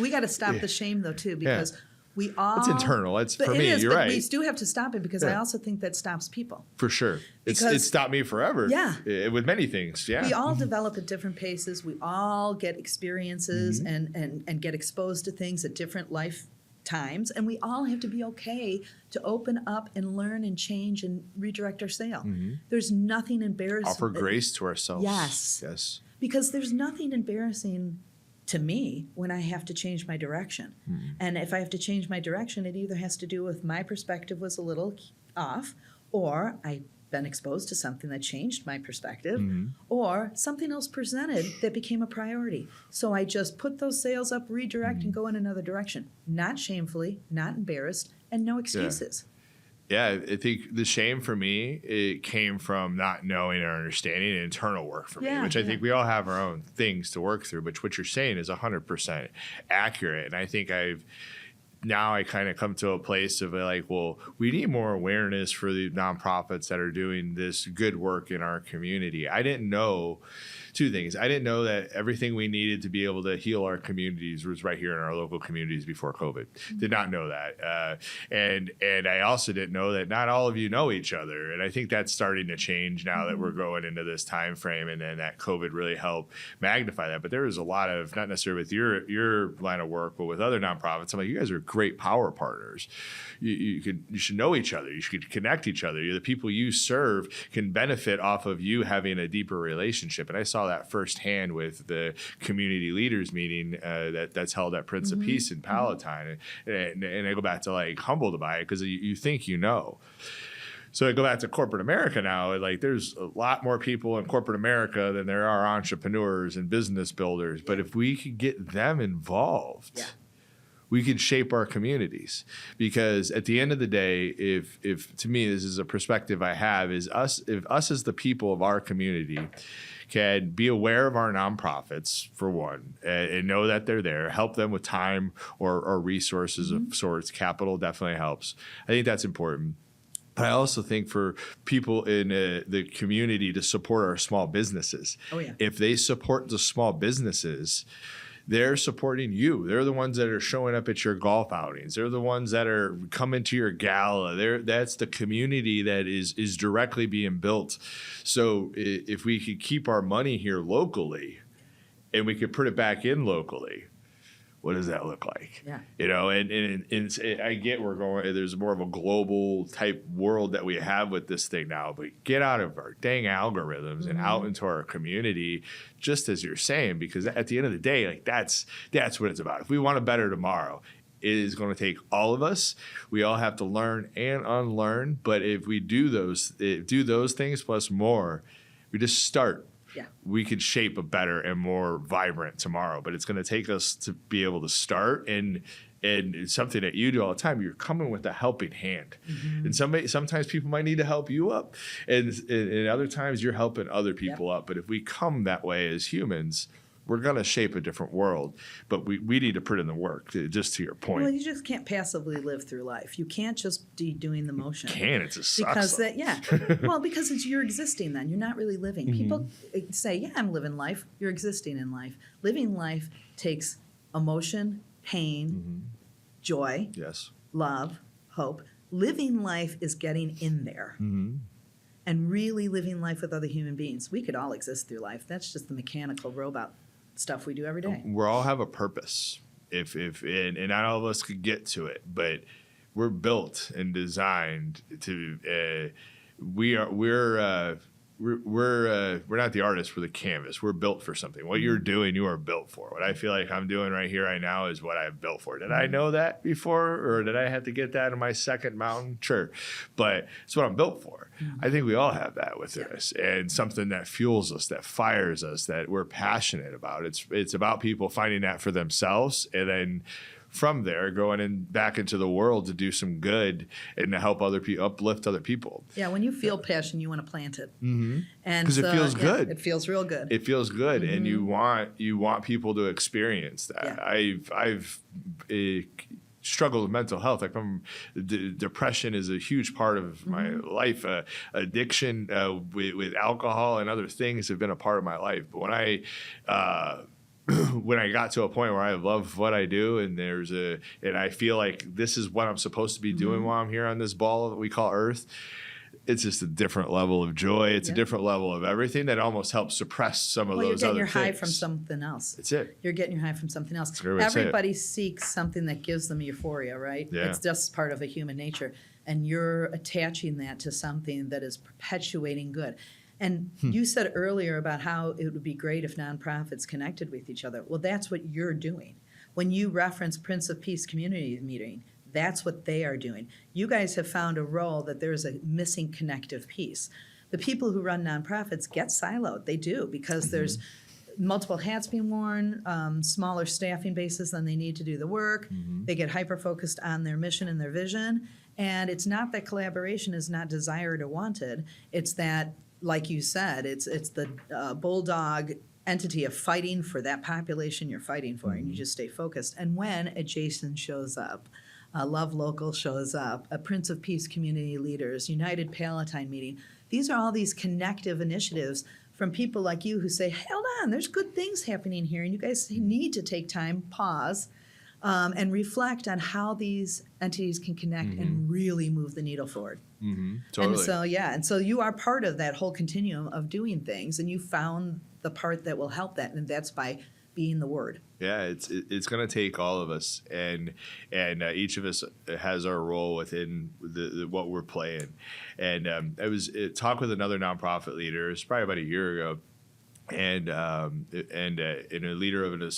We got to stop the shame, though, too, because we all... It's internal. It's for me. Is, You're but right. we do have to stop it because I also think that stops people. For sure. It stopped me forever. Yeah. With many things. Yeah. We all develop at different paces. We all get experiences and get exposed to things at different life times, and we all have to be okay to open up and learn and change and redirect our sail. There's nothing embarrassing. Offer grace to ourselves. Yes. Because there's nothing embarrassing to me when I have to change my direction. And if I have to change my direction, it either has to do with my perspective was a little off, or I've been exposed to something that changed my perspective, or something else presented that became a priority. So I just put those sails up, redirect, and go in another direction. Not shamefully, not embarrassed, and no excuses. Yeah, I think the shame for me, it came from not knowing or understanding and internal work for me, which I think we all have our own things to work through, but what you're saying is 100% accurate. And I think now I kind of come to a place of like, well, we need more awareness for the nonprofits that are doing this good work in our community. I didn't know two things. I didn't know that everything we needed to be able to heal our communities was right here in our local communities before COVID. Did not know that. And I also didn't know that not all of you know each other. And I think that's starting to change now that we're going into this time frame, and then that COVID really helped magnify that. But there was a lot of, not necessarily with your line of work, but with other nonprofits, I'm like, you guys are great power partners. You should know each other. You should connect each other. The people you serve can benefit off of you having a deeper relationship. And I saw that firsthand with the community leaders meeting that's held at Prince of Peace in Palatine. And I go back to like humbled by it because you think you know. So I go back to corporate America now. Like, there's a lot more people in corporate America than there are entrepreneurs and business builders. But if we could get them involved, we could shape our communities. Because at the end of the day, if to me, this is a perspective I have, is if us as the people of our community can be aware of our nonprofits, for one, and know that they're there, help them with time or resources of sorts. Capital definitely helps. I think that's important. But I also think for people in the community to support our small businesses. Oh, yeah. If they support the small businesses, they're supporting you. They're the ones that are showing up at your golf outings. They're the ones that are coming to your gala. That's the community that is directly being built. So if we could keep our money here locally and we could put it back in locally, what does that look like? Yeah. You know, and I get there's more of a global type world that we have with this thing now, but get out of our dang algorithms and out into our community, just as you're saying, because at the end of the day, like that's what it's about. If we want a better tomorrow, it is going to take all of us. We all have to learn and unlearn. But if we do those things plus more, we just start. Yeah. We could shape a better and more vibrant tomorrow, but it's going to take us to be able to start. And it's something that you do all the time. You're coming with a helping hand, and sometimes people might need to help you up, and other times you're helping other people up. But if we come that way as humans, we're going to shape a different world. But we need to put in the work. Just to your point. Well, you just can't passively live through life. You can't just be doing the motion. It just sucks. Because you're existing then. You're not really living. People say, yeah, I'm living life. You're existing in life. Living life takes emotion, pain, joy, love, hope. Living life is getting in there. And really living life with other human beings. We could all exist through life. That's just the mechanical robot stuff we do every day. We all have a purpose. And not all of us could get to it, but we're built and designed to. We're not the artist, we're the canvas. We're built for something. What you're doing, you are built for. What I feel like I'm doing right here, right now, is what I'm built for. Did I know that before, or did I have to get that in my second mountain? Sure, but it's what I'm built for. I think we all have that within us, and something that fuels us, that fires us, that we're passionate about. It's about people finding that for themselves, and then from there going in back into the world to do some good and to help other people, uplift other people. Yeah, when you feel passion, you want to plant it. And because it feels good. It feels real good. It feels good, and you want people to experience that. I've struggled with mental health. Like, depression is a huge part of my life. Addiction with alcohol and other things have been a part of my life. But when I got to a point where I love what I do, and I feel like this is what I'm supposed to be doing while I'm here on this ball that we call Earth, it's just a different level of joy. It's a different level of everything that almost helps suppress some of those other things. You're getting your high from something else. That's it. You're getting your high from something else. That's a great way to say it. Everybody seeks something that gives them euphoria, right? Yeah. It's just part of a human nature. And you're attaching that to something that is perpetuating good. And you said earlier about how it would be great if nonprofits connected with each other. Well, that's what you're doing. When you reference Prince of Peace Community Meeting, that's what they are doing. You guys have found a role that there is a missing connective piece. The people who run nonprofits get siloed. They do, because there's multiple hats being worn, smaller staffing bases than they need to do the work. They get hyper-focused on their mission and their vision. And it's not that collaboration is not desired or wanted. It's that, like you said, it's the bulldog entity of fighting for that population you're fighting for, and you just stay focused. And when a Jason shows up, Love Local shows up, a Prince of Peace Community Leaders, United Palatine Meeting, these are all these connective initiatives from people like you who say, hold on, there's good things happening here, and you guys need to take time, pause, and reflect on how these entities can connect and really move the needle forward. Totally. And so you are part of that whole continuum of doing things, and you found the part that will help that, and that's by being the word. Yeah, it's going to take all of us, and each of us has our role within what we're playing. And I was talk with another nonprofit leader. It's probably about a year ago. And a leader of an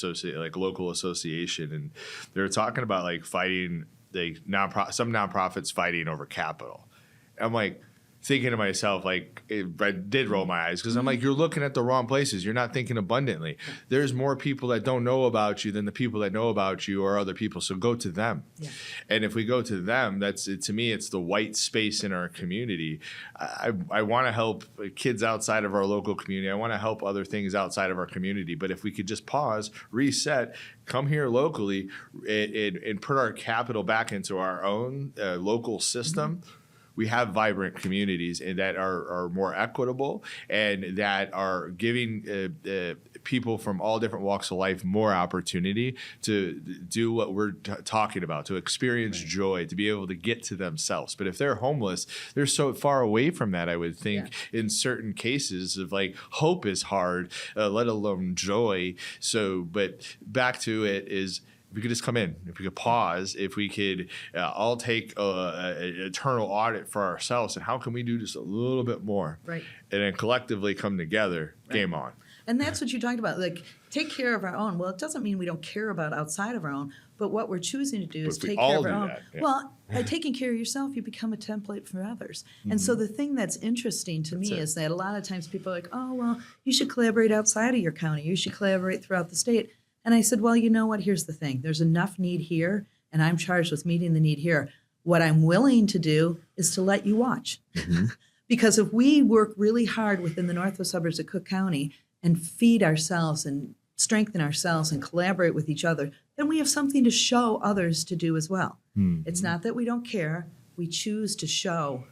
local association, and they were talking about fighting some nonprofits fighting over capital. I'm like, thinking to myself, like, I did roll my eyes because I'm like, you're looking at the wrong places. You're not thinking abundantly. There's more people that don't know about you than the people that know about you or other people. So go to them. Yeah. And if we go to them, that's it. To me, it's the white space in our community. I want to help kids outside of our local community. I want to help other things outside of our community. But if we could just pause, reset, come here locally and put our capital back into our own local system, we have vibrant communities and that are more equitable and that are giving people from all different walks of life more opportunity to do what we're talking about, to experience joy, to be able to get to themselves. But if they're homeless, they're so far away from that, I would think, in certain cases of like hope is hard, let alone joy. So, but back to it is, if we could just come in, if we could pause, if we could all take an eternal audit for ourselves, and how can we do just a little bit more? Right. And then collectively come together, game on. And that's what you talked about, like take care of our own. Well, it doesn't mean we don't care about outside of our own, but what we're choosing to do is take care of our own. Yeah. Well, by taking care of yourself, you become a template for others. And so the thing that's interesting to me is that a lot of times people are like, oh, well, you should collaborate outside of your county. You should collaborate throughout the state. And I said, well, you know what? Here's the thing. There's enough need here, and I'm charged with meeting the need here. What I'm willing to do is to let you watch. Because if we work really hard within the northwest suburbs of Cook County and feed ourselves and strengthen ourselves and collaborate with each other, then we have something to show others to do as well. It's not that we don't care. We choose to show.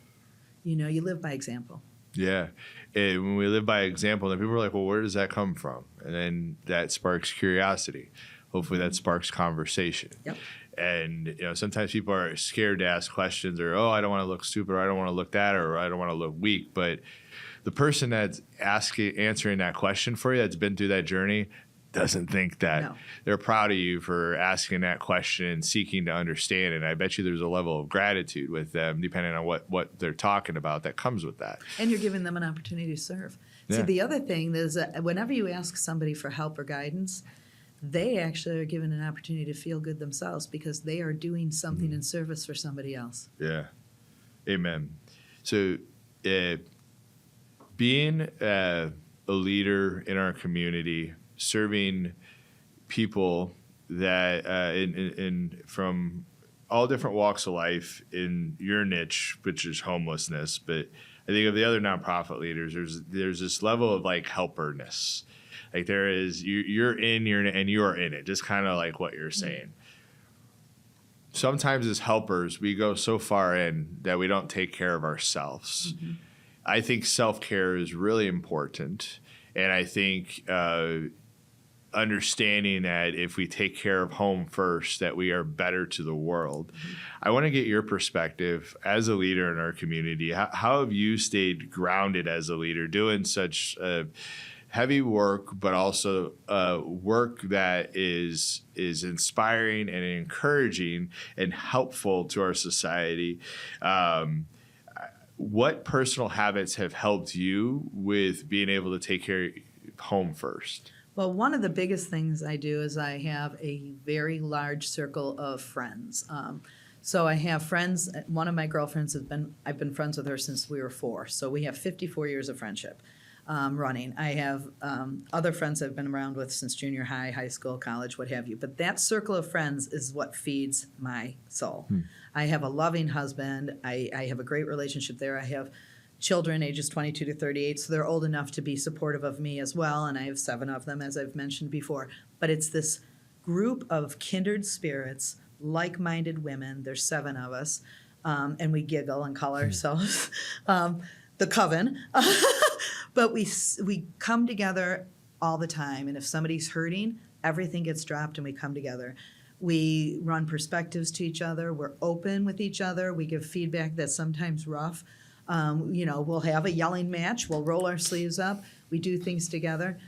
You know, you live by example. Yeah. And when we live by example, then people are like, well, where does that come from? And then that sparks curiosity. Hopefully that sparks conversation. Yep. And, you know, sometimes people are scared to ask questions or, oh, I don't want to look stupid, or I don't want to look that, or I don't want to look weak. But the person that's answering that question for you, that's been through that journey, doesn't think that. No. They're proud of you for asking that question and seeking to understand. And I bet you there's a level of gratitude with them, depending on what they're talking about, that comes with that. And you're giving them an opportunity to serve. Yeah. See, the other thing is that whenever you ask somebody for help or guidance, they actually are given an opportunity to feel good themselves because they are doing something in service for somebody else. Yeah. Amen. So being a leader in our community, serving people that in from all different walks of life in your niche, which is homelessness. But I think of the other nonprofit leaders, there's this level of like helperness. Like there is, you're in it, just kind of like what you're saying. Sometimes as helpers, we go so far in that we don't take care of ourselves. I think self-care is really important. And I think understanding that if we take care of home first, that we are better to the world. I want to get your perspective as a leader in our community. How have you stayed grounded as a leader, doing such heavy work, but also work that is inspiring and encouraging and helpful to our society? What personal habits have helped you with being able to take care of home first? Well, one of the biggest things I do is I have a very large circle of friends. So I have friends. One of my girlfriends I've been friends with her since we were 4. So we have 54 years of friendship running. I have other friends I've been around with since junior high, high school, college, what have you. But that circle of friends is what feeds my soul. I have a loving husband. I have a great relationship there. I have children ages 22 to 38, so they're old enough to be supportive of me as well, and I have 7 of them, as I've mentioned before. But it's this group of kindred spirits, like-minded women. There's 7 of us, and we giggle and call ourselves the coven. But we come together all the time, and if somebody's hurting, everything gets dropped and we come together. We run perspectives to each other. We're open with each other. We give feedback that's sometimes rough. We'll have a yelling match. We'll roll our sleeves up. We do things together.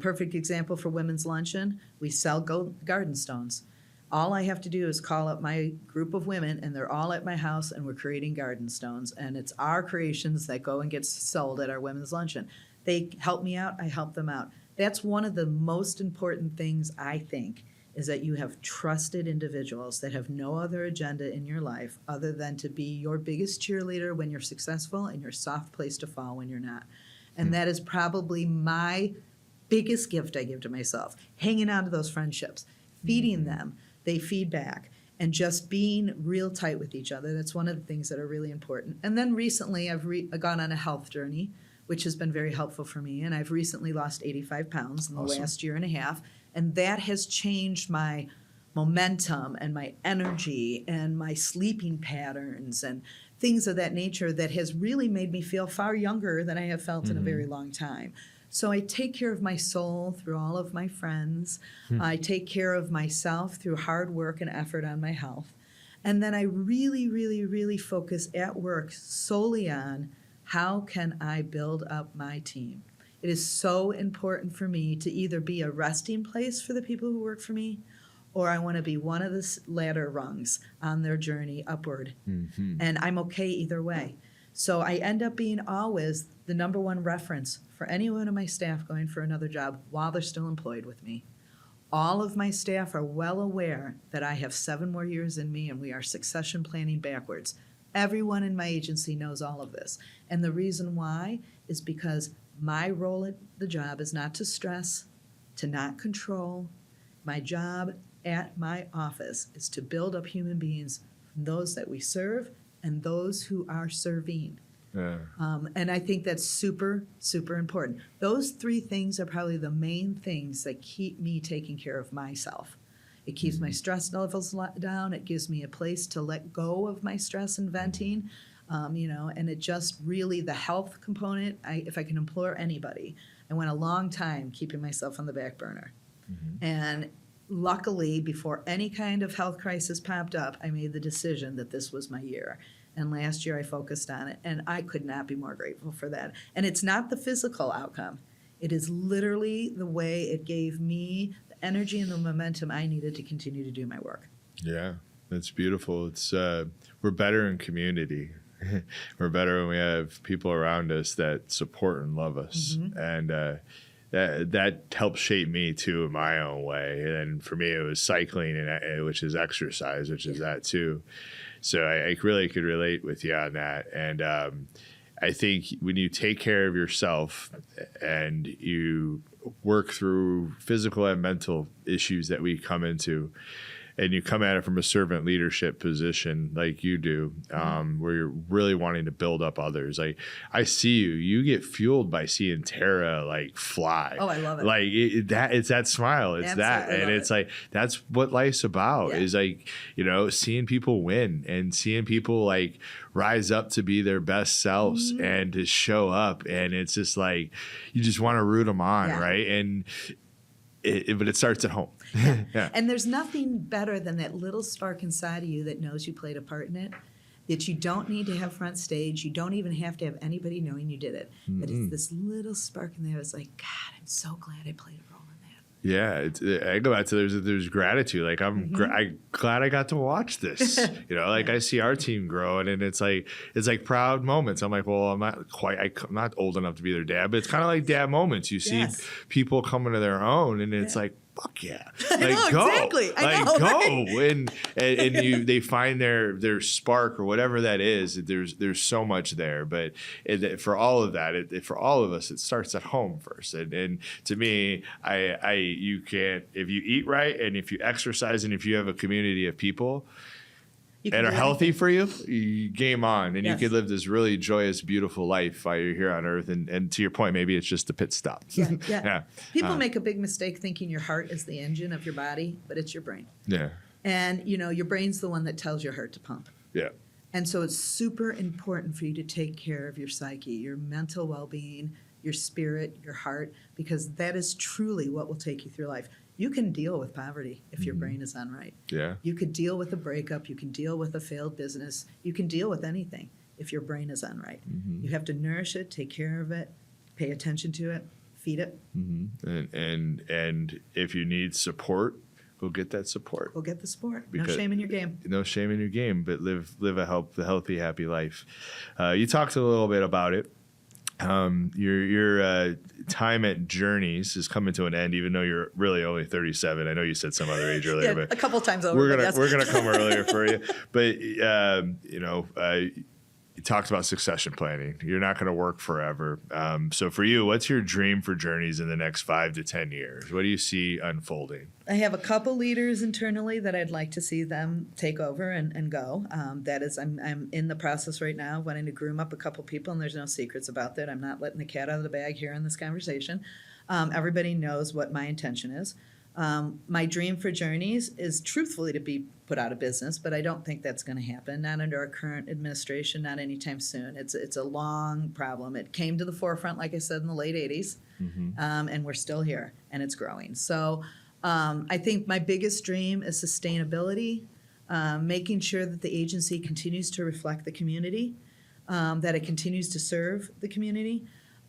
Perfect example for Women's Luncheon. We sell garden stones. All I have to do is call up my group of women, and they're all at my house, and we're creating garden stones. And it's our creations that go and get sold at our Women's Luncheon. They help me out. I help them out. That's one of the most important things, I think, is that you have trusted individuals that have no other agenda in your life other than to be your biggest cheerleader when you're successful and your soft place to fall when you're not. And that is probably my biggest gift I give to myself, hanging on to those friendships, feeding them, they feed back, and just being real tight with each other. That's one of the things that are really important. And then recently I've gone on a health journey, which has been very helpful for me. And I've recently lost 85 pounds in the last year and a half. And that has changed my momentum and my energy and my sleeping patterns and things of that nature that has really made me feel far younger than I have felt in a very long time. So I take care of my soul through all of my friends. I take care of myself through hard work and effort on my health. And then I really, really, really focus at work solely on how can I build up my team. It is so important for me to either be a resting place for the people who work for me, or I want to be one of the ladder rungs on their journey upward. And I'm okay either way. So I end up being always the number one reference for any one of my staff going for another job while they're still employed with me. All of my staff are well aware that I have 7 more years in me and we are succession planning backwards. Everyone in my agency knows all of this. And the reason why is because my role at the job is not to stress, to not control. My job at my office is to build up human beings, those that we serve and those who are serving. And I think that's super, super important. Those 3 things are probably the main things that keep me taking care of myself. It keeps my stress levels down. It gives me a place to let go of my stress and venting. And it just really, the health component, if I can implore anybody, I went a long time keeping myself on the back burner. And luckily, before any kind of health crisis popped up, I made the decision that this was my year. And last year I focused on it, and I could not be more grateful for that. And it's not the physical outcome. It is literally the way it gave me the energy and the momentum I needed to continue to do my work. Yeah, that's beautiful. It's we're better in community. We're better when we have people around us that support and love us. And that helped shape me too in my own way. And for me, it was cycling, and which is exercise, which is that too. So I really could relate with you on that. And I think when you take care of yourself and you work through physical and mental issues that we come into, and you come at it from a servant leadership position like you do, where you're really wanting to build up others. Like, I see you get fueled by seeing Tara like fly. Oh, I love it. Like it's that smile. It's that. And it's like, that's what life's about, is like, seeing people win and seeing people like rise up to be their best selves and to show up. And it's just like, you just want to root them on. Right. And but it starts at home. Yeah. And there's nothing better than that little spark inside of you that knows you played a part in it, that you don't need to have front stage. You don't even have to have anybody knowing you did it. But it's this little spark in there. It's like, God, I'm so glad I played a role in that. Yeah, I go back to there's gratitude. Like, I'm glad I got to watch this. I see our team growing, and it's like proud moments. I'm like, well, I'm not old enough to be their dad, but it's kind of like dad moments. You see people coming to their own, and it's like, fuck yeah, like go, exactly. Go, and they find their spark or whatever that is. There's so much there, but for all of that, for all of us, it starts at home first. And to me, you can't, if you eat right and if you exercise and if you have a community of people that are healthy for you, game on, and you can live this really joyous, beautiful life while you're here on earth. And to your point, maybe it's just the pit stop. Yeah. People make a big mistake thinking your heart is the engine of your body, but it's your brain. Yeah. And, your brain's the one that tells your heart to pump. Yeah. And so it's super important for you to take care of your psyche, your mental well-being, your spirit, your heart, because that is truly what will take you through life. You can deal with poverty if your brain is on right. Yeah. You could deal with a breakup. You can deal with a failed business. You can deal with anything if your brain is on right. You have to nourish it, take care of it, pay attention to it, feed it. And if you need support, go get that support. Go get the support. Because no shame in your game. No shame in your game, but live a healthy, happy life. You talked a little bit about it. Your time at Journeys is coming to an end, even though you're really only 37. I know you said some other age earlier, Yeah, but a couple times over. we're gonna come earlier for you. But you talked about succession planning. You're not going to work forever. So for you, what's your dream for Journeys in the next 5 to 10 years? What do you see unfolding? I have a couple leaders internally that I'd like to see them take over and go. That is, I'm in the process right now of wanting to groom up a couple people, and there's no secrets about that. I'm not letting the cat out of the bag here in this conversation. Everybody knows what my intention is. My dream for Journeys is truthfully to be put out of business, but I don't think that's going to happen. Not under our current administration, not anytime soon. It's a long problem. It came to the forefront, like I said, in the late 80s, and we're still here, and it's growing. So I think my biggest dream is sustainability, making sure that the agency continues to reflect the community, that it continues to serve the community.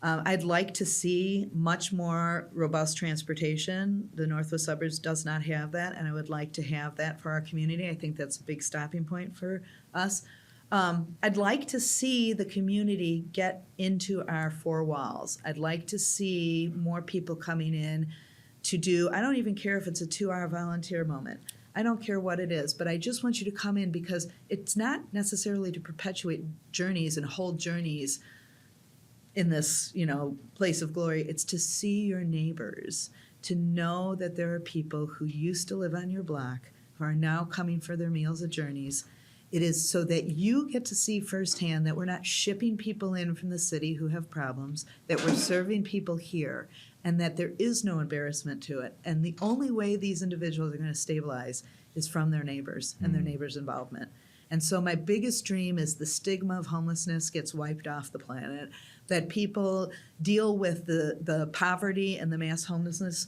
I'd like to see much more robust transportation. The Northwest Suburbs does not have that, and I would like to have that for our community. I think that's a big stopping point for us. I'd like to see the community get into our four walls. I'd like to see more people coming in to do, I don't even care if it's a 2-hour volunteer moment. I don't care what it is, but I just want you to come in, because it's not necessarily to perpetuate Journeys and hold Journeys in this, place of glory. It's to see your neighbors, to know that there are people who used to live on your block who are now coming for their meals at Journeys. It is so that you get to see firsthand that we're not shipping people in from the city who have problems, that we're serving people here, and that there is no embarrassment to it. And the only way these individuals are going to stabilize is from their neighbors and their neighbors' involvement. And so my biggest dream is the stigma of homelessness gets wiped off the planet, that people deal with the poverty and the mass homelessness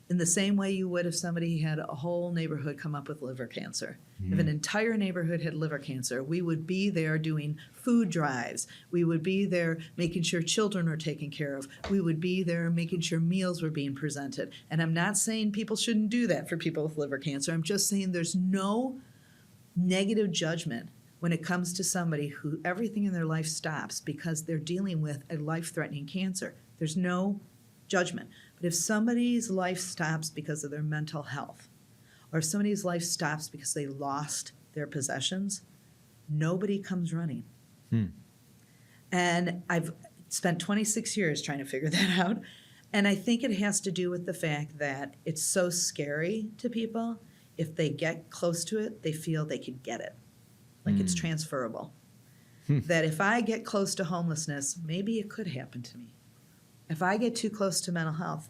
in the same way you would if somebody had a whole neighborhood come up with liver cancer. If an entire neighborhood had liver cancer, we would be there doing food drives. We would be there making sure children are taken care of. We would be there making sure meals were being presented. And I'm not saying people shouldn't do that for people with liver cancer. I'm just saying there's no negative judgment when it comes to somebody who everything in their life stops because they're dealing with a life-threatening cancer. There's no judgment. But if somebody's life stops because of their mental health, or if somebody's life stops because they lost their possessions, nobody comes running. And I've spent 26 years trying to figure that out. And I think it has to do with the fact that it's so scary to people. If they get close to it, they feel they could get it, like it's transferable. That if I get close to homelessness, maybe it could happen to me. If I get too close to mental health,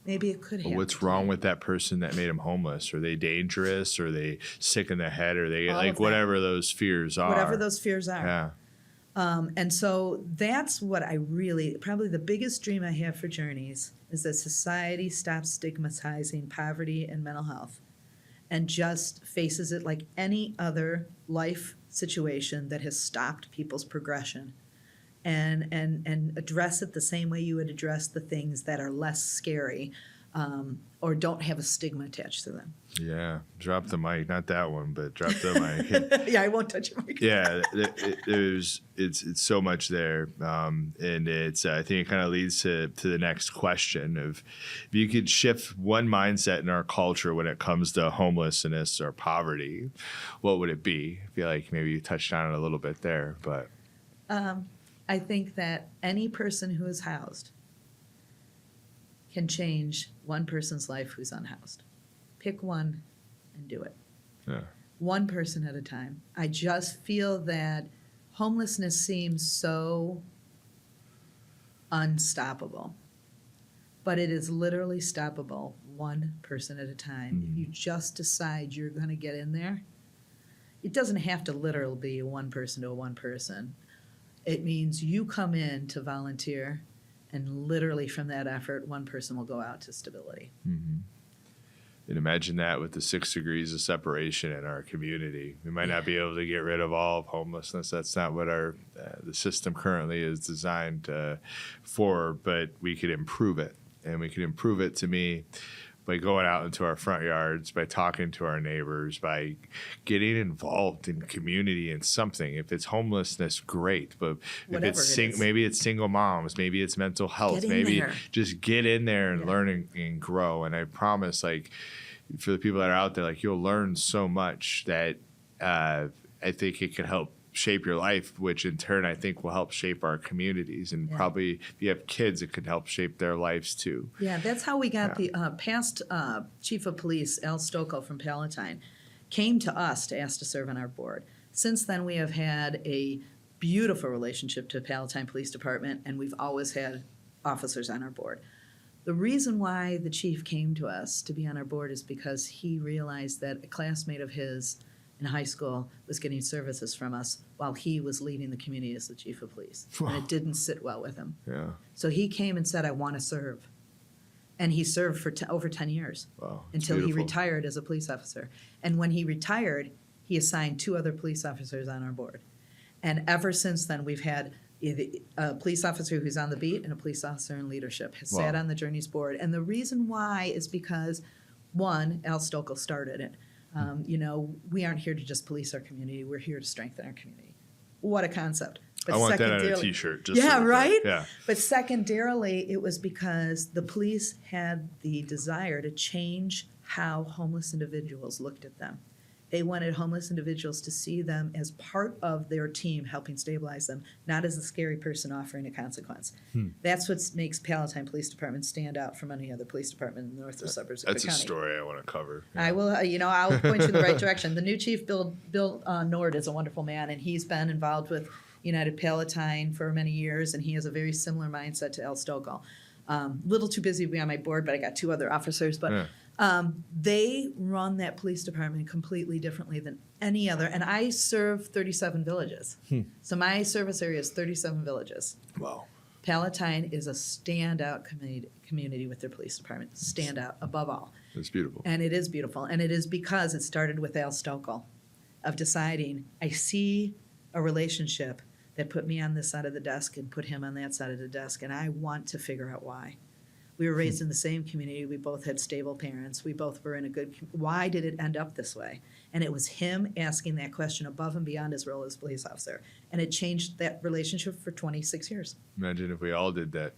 maybe it could happen. What's wrong with that person that made them homeless? Are they dangerous? Are they sick in the head? Are they whatever those fears are? Whatever those fears are. Yeah. And so that's what I really, probably the biggest dream I have for Journeys is that society stops stigmatizing poverty and mental health and just faces it like any other life situation that has stopped people's progression, and address it the same way you would address the things that are less scary or don't have a stigma attached to them. Yeah, drop the mic. Not that one, but drop the mic. Yeah, I won't touch your mic. Yeah, it's so much there, and it's I think it kind of leads to the next question of if you could shift one mindset in our culture when it comes to homelessness or poverty, what would it be? I feel like maybe you touched on it a little bit there, but I think that any person who is housed can change one person's life who's unhoused. Pick one and do it. Yeah. One person at a time. I just feel that homelessness seems so unstoppable, but it is literally stoppable one person at a time. If you just decide you're going to get in there, it doesn't have to literally be one person to one person. It means you come in to volunteer, and literally from that effort, one person will go out to stability. And imagine that with the 6 degrees of separation in our community. We might not be able to get rid of all of homelessness. That's not what our the system currently is designed for, but we could improve it. And we could improve it, to me, by going out into our front yards, by talking to our neighbors, by getting involved in community and something. If it's homelessness, great. But Whatever if it's it is. maybe it's single moms, maybe it's mental health, Get in maybe there. just get in there and Yeah. learn and grow. And I promise, like, for the people that are out there, like, you'll learn so much that I think it can help shape your life, which in turn I think will help shape our communities. And Yeah. probably if you have kids, it could help shape their lives too. Yeah, that's how we got the past chief of police, Al Stokel from Palatine, came to us to ask to serve on our board. Since then, we have had a beautiful relationship to Palatine Police Department, and we've always had officers on our board. The reason why the chief came to us to be on our board is because he realized that a classmate of his in high school was getting services from us while he was leading the community as the chief of police. And it didn't sit well with him. Yeah. So he came and said, I want to serve. And he served for over 10 years Wow. That's until he beautiful. retired as a police officer. And when he retired, he assigned 2 other police officers on our board. And ever since then, we've had a police officer who's on the beat and a police officer in leadership has sat Wow. on the Journeys board. And the reason why is because, one, Al Stokel started it. We aren't here to just police our community. We're here to strengthen our community. What a concept. But I want that on a secondarily- t-shirt. Just Yeah, so we're right? clear. Yeah. But secondarily, it was because the police had the desire to change how homeless individuals looked at them. They wanted homeless individuals to see them as part of their team helping stabilize them, not as a scary person offering a consequence. That's what makes Palatine Police Department stand out from any other police department in the northwest suburbs of That's Cook a County. story I want to cover. I will, I'll point you in the right direction. The new chief, Bill Nord, is a wonderful man, and he's been involved with United Palatine for many years, and he has a very similar mindset to El Stokel. Little too busy to be on my board, but I got 2 other officers. But they run that police department completely differently than any other. And I serve 37 villages. So my service area is 37 villages. Wow. Palatine is a standout community with their police department, standout above all. It's beautiful. And it is beautiful. And it is because it started with Al Stokel of deciding, I see a relationship that put me on this side of the desk and put him on that side of the desk, and I want to figure out why. We were raised in the same community. We both had stable parents. We both were in a good why did it end up this way? And it was him asking that question above and beyond his role as police officer. And it changed that relationship for 26 years. Imagine if we all did that.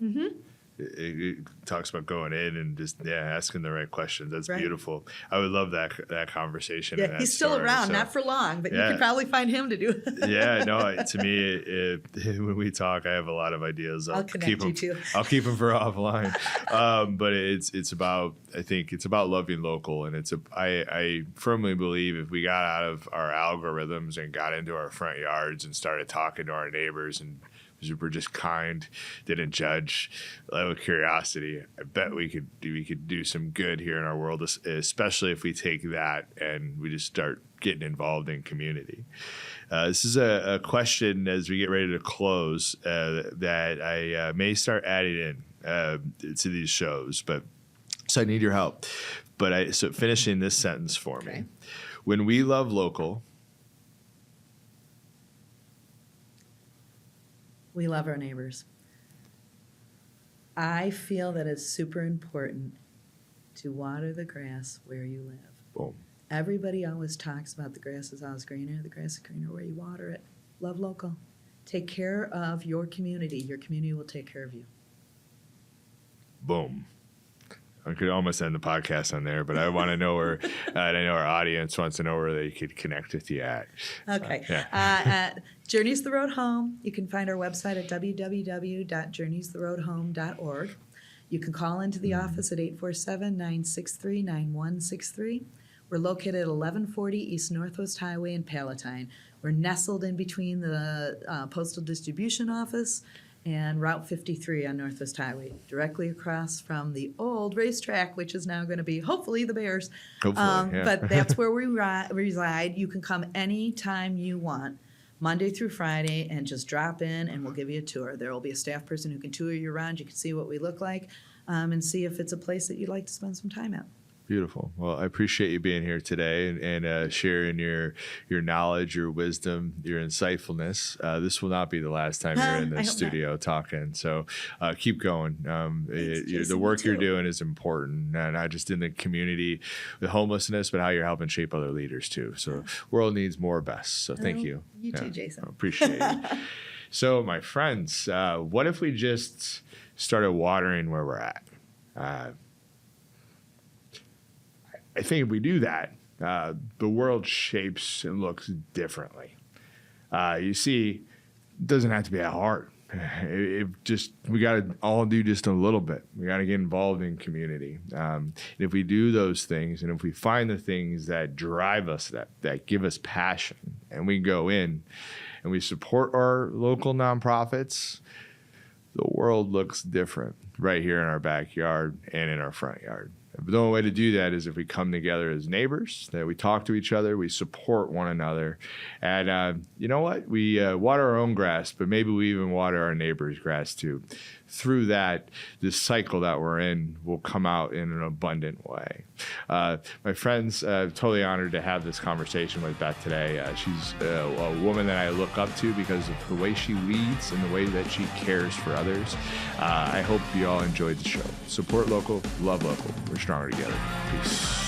It talks about going in and just asking the right questions. That's Right. beautiful. I would love that conversation. and Yeah, that he's still story, around, so. not for long, but you Yeah. can probably find him to do it. Yeah, no. To me, when we talk, I have a lot of ideas. I'll connect keep you 'em- too. I'll keep them for offline. But it's about, I think it's about loving local, and I firmly believe if we got out of our algorithms and got into our front yards and started talking to our neighbors and were just kind, didn't judge, led with curiosity, I bet we could do some good here in our world, especially if we take that and we just start getting involved in community. This is a question as we get ready to close that I may start adding in to these shows, but so I need your help. So finishing this sentence for me. Okay. When we love local, We love our neighbors. I feel that it's super important to water the grass where you live. boom. Everybody always talks about the grass is always greener. The grass is greener where you water it. Love local. Take care of your community. Your community will take care of you. Boom. I could almost end the podcast on there, but I want to know where, I know our audience wants to know where they could connect with you at. Okay. Journeys the Road Home. You can find our website at www.journeystheroadhome.org. You can call into the office at 847-963-9163. We're located at 1140 East Northwest Highway in Palatine. We're nestled in between the Postal Distribution Office and Route 53 on Northwest Highway, directly across from the old racetrack, which is now going to be, hopefully, the Bears. Hopefully, yeah. But that's where we reside. You can come anytime you want, Monday through Friday, and just drop in, and we'll give you a tour. There will be a staff person who can tour you around. You can see what we look like and see if it's a place that you'd like to spend some time at. Beautiful. Well, I appreciate you being here today and sharing your knowledge, your wisdom, your insightfulness. This will not be the last time you're in the studio talking. So keep going. The work you're doing is important, not just in the community with homelessness, but how you're helping shape other leaders too. So the world needs more Beths. So thank you. You too, Jason. I appreciate it. So my friends, what if we just started watering where we're at? I think if we do that, the world shapes and looks differently. You see, it doesn't have to be that hard. We got to all do just a little bit. We got to get involved in community. And if we do those things, and if we find the things that drive us, that give us passion, and we go in and we support our local nonprofits, the world looks different right here in our backyard and in our front yard. The only way to do that is if we come together as neighbors, that we talk to each other, we support one another. And you know what? We water our own grass, but maybe we even water our neighbor's grass too. Through that, this cycle that we're in will come out in an abundant way. My friends, totally honored to have this conversation with Beth today. She's a woman that I look up to because of the way she leads and the way that she cares for others. I hope you all enjoyed the show. Support local, love local. We're stronger together. Peace.